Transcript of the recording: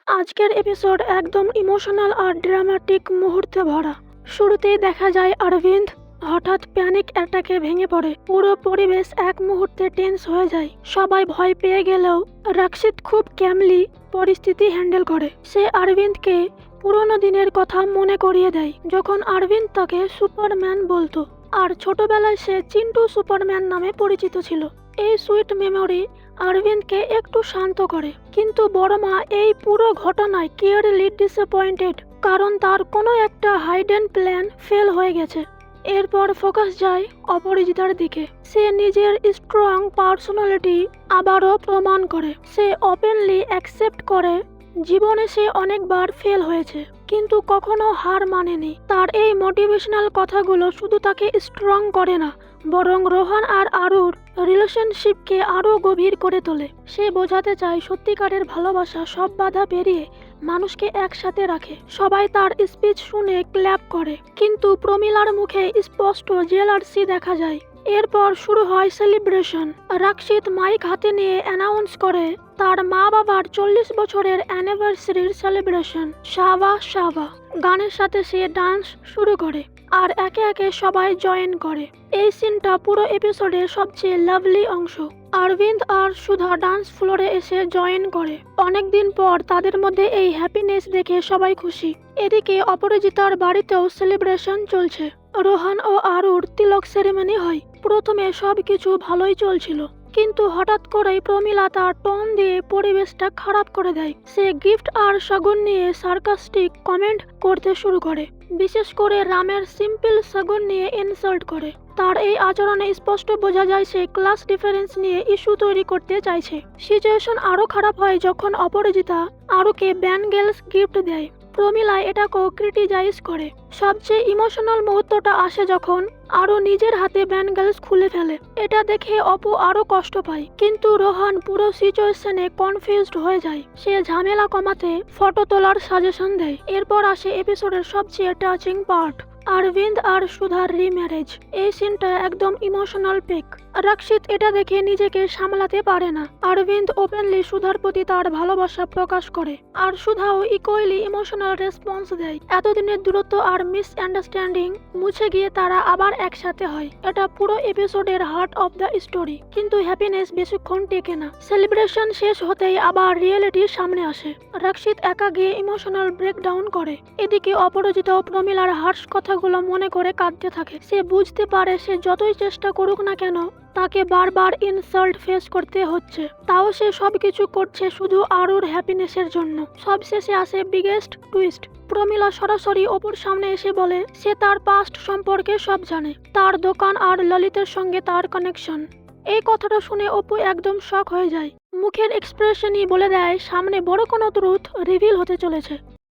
আজকের এপিসোড একদম ইমোশনাল আর ড্রামাটিক মুহূর্তে ভরা। শুরুতেই দেখা যায় অরবিন্দ হঠাৎ প্যানিক অ্যাটাকে ভেঙে পড়ে। পুরো পরিবেশ এক মুহূর্তে টেন্স হয়ে যায়। সবাই ভয় পেয়ে গেলেও রাক্ষিত খুব ক্যামলি পরিস্থিতি হ্যান্ডেল করে। সে অরবিন্দকে পুরোনো দিনের কথা মনে করিয়ে দেয়, যখন অরবিন্দ তাকে সুপারম্যান বলতো আর ছোটবেলায় সে চিন্টু সুপারম্যান নামে পরিচিত ছিল। এই সুইট মেমোরি অরবিন্দকে একটু শান্ত করে, কিন্তু বড় মা এই পুরো ঘটনায় ক্লিয়ারলি ডিসঅ্যাপয়েন্টেড, কারণ তার কোনো একটা হাইডেন প্ল্যান ফেল হয়ে গেছে। এরপর ফোকাস যায় অপরাজিতার দিকে। সে নিজের স্ট্রং পার্সোনালিটি আবারও প্রমাণ করে। সে ওপেনলি অ্যাকসেপ্ট করে জীবনে সে অনেকবার ফেল হয়েছে, কিন্তু কখনো হার মানেনি। তার এই মোটিভেশনাল কথাগুলো শুধু তাকে স্ট্রং করে না, বরং রোহান আর আরুর রিলেশনশিপকে আরও গভীর করে তোলে। সে বোঝাতে চায় সত্যিকারের ভালোবাসা সব বাধা পেরিয়ে মানুষকে একসাথে রাখে। সবাই তার স্পিচ শুনে ক্ল্যাপ করে, কিন্তু প্রমিলার মুখে স্পষ্ট জেলার্সি দেখা যায়। এরপর শুরু হয় সেলিব্রেশন। রাক্ষিত মাইক হাতে নিয়ে অ্যানাউন্স করে তার মা বাবার 40 বছরের অ্যানিভার্সারির সেলিব্রেশন। শাবা শাবা গানের সাথে সে ডান্স শুরু করে, আর একে একে সবাই জয়েন করে। এই সিনটা পুরো এপিসোডের সবচেয়ে লাভলি অংশ। অরবিন্দ আর সুধা ডান্স ফ্লোরে এসে জয়েন করে। অনেকদিন পর তাদের মধ্যে এই হ্যাপিনেস দেখে সবাই খুশি। এদিকে অপরাজিতার বাড়িতেও সেলিব্রেশন চলছে। রোহান ও আরুর তিলক সেরেমনি হয়। প্রথমে সবকিছু ভালোই চলছিল, কিন্তু হঠাৎ করেই প্রমিলা তার টোন দিয়ে পরিবেশটা খারাপ করে দেয়। সে গিফট আর শগুন নিয়ে সার্কাস্টিক কমেন্ট করতে শুরু করে, বিশেষ করে রামের সিম্পল শগুন নিয়ে ইনসাল্ট করে। তার এই আচরণে স্পষ্ট বোঝা যায় সে ক্লাস ডিফারেন্স নিয়ে ইস্যু তৈরি করতে চাইছে। সিচুয়েশন আরও খারাপ হয় যখন অপরাজিতা আরুকে ব্যাঙ্গেলস গিফট দেয়। প্রমিলা এটাকেও ক্রিটিসাইজ করে। সবচেয়ে ইমোশনাল মুহূর্তটা আসে যখন আরও নিজের হাতে ব্যাঙ্গেলস খুলে ফেলে। এটা দেখে অপু আরও কষ্ট পায়, কিন্তু রোহান পুরো সিচুয়েশনে কনফিউজড হয়ে যায়। সে ঝামেলা কমাতে ফটো তোলার সাজেশন দেয়। এরপর আসে এপিসোডের সবচেয়ে টাচিং পার্ট, অরবিন্দ আর সুধার রিম্যারেজ। এই সিনটা একদম ইমোশনাল পিক। রাক্ষিত এটা দেখে নিজেকে সামলাতে পারে না। অরবিন্দ ওপেনলি সুধার প্রতি তার ভালোবাসা প্রকাশ করে, আর সুধাও ইকুয়ালি ইমোশনাল রেসপন্স দেয়। এতদিনের দূরত্ব আর মিসআন্ডারস্ট্যান্ডিং মুছে গিয়ে তারা আবার একসাথে হয়। এটা পুরো এপিসোডের হার্ট অফ দ্য স্টোরি, কিন্তু হ্যাপিনেস বেশিক্ষণ টেকে না। সেলিব্রেশন শেষ হতেই আবার রিয়েলিটির সামনে আসে। রাক্ষিত একা গিয়ে ইমোশনাল ব্রেকডাউন করে। এদিকে অপরাজিতা ও প্রমিলার হার্শ কথাগুলো মনে করে কাঁদতে থাকে। সে বুঝতে পারে সে যতই চেষ্টা করুক না কেন তাকে বারবার ইনসাল্ট ফেস করতে হচ্ছে, তাও সে সবকিছু করছে শুধু আরুর হ্যাপিনেসের জন্য। সবশেষে আসে বিগেস্ট টুইস্ট। প্রমিলা সরাসরি অপুর সামনে এসে বলে সে তার পাস্ট সম্পর্কে সব জানে, তার দোকান আর ললিতের সঙ্গে তার কানেকশন। এই কথাটা শুনে অপু একদম শক হয়ে যায়। মুখের এক্সপ্রেশনই বলে দেয় সামনে বড় কোনো ট্রুথ রিভিল হতে চলেছে।